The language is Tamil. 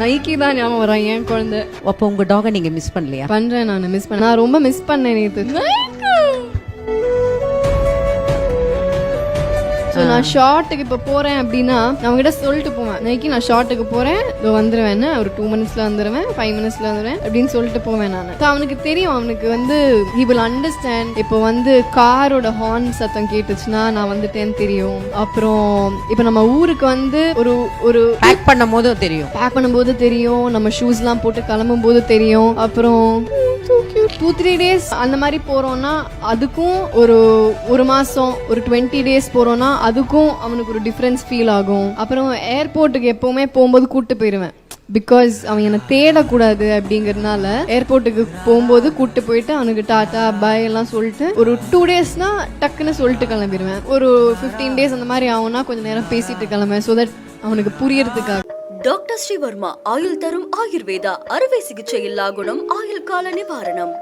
நைக்கி தான் ஞாபகம் வரான் என் குழந்தை. அப்போ உங்க டாகை நீங்க மிஸ் பண்ணலையா? பண்றேன், நான் மிஸ் பண்ணேன். நான் ரொம்ப மிஸ் பண்ணேன் நேத்து. ஸோ நான் ஷார்ட்டுக்கு இப்போ போகிறேன் அப்படின்னா நான் கிட்ட சொல்லிட்டு போவேன், நைக்கி நான் ஷார்ட்டுக்கு போகிறேன், இதோ வந்துடுவேன், ஒரு 2 minutesல வந்துடுவேன், 5 minutesல வந்துடுவேன் அப்படின்னு சொல்லிட்டு போவேன் நான். ஸோ அவனுக்கு தெரியும், அவனுக்கு வந்து he will understand. இப்போ வந்து காரோட ஹார்ன் சத்தம் கேட்டுச்சுன்னா நான் வந்துட்டேன்னு தெரியும். அப்புறம் இப்போ நம்ம ஊருக்கு வந்து ஒரு பேக் பண்ணும்போது தெரியும், நம்ம ஷூஸ்லாம் போட்டு கிளம்பும் போது தெரியும். அப்புறம் 2-3 days அந்த மாதிரி போறோம்னா அதுக்கும் ஒரு மாசம், ஒரு 20 days போறோம்னா அதுக்கும் அவனுக்கு ஒரு டிஃபரன்ஸ் ஃபீல் ஆகும். அப்புறம் ஏர்போர்ட்டுக்கு எப்பவுமே போகும்போது கூட்டு போயிடுவேன், பிகாஸ் அவன் என்னை தேடக்கூடாது அப்படிங்கறதுனால. ஏர்போர்ட்டுக்கு போகும்போது கூட்டு போயிட்டு அவனுக்கு டாட்டா பாய் எல்லாம் சொல்லிட்டு ஒரு 2 daysனா டக்குன்னு சொல்லிட்டு கிளம்பிடுவேன். ஒரு 15 days அந்த மாதிரி ஆகும்னா கொஞ்சம் நேரம் பேசிட்டு கிளம்புவேன், ஸோ தட் அவனுக்கு புரியறதுக்காக. டாக்டர் ஸ்ரீவர்மா ஆயுள் தரும் ஆயுர்வேதா அறுவை சிகிச்சை இல்லா குணம் ஆயுள் கால நிவாரணம்.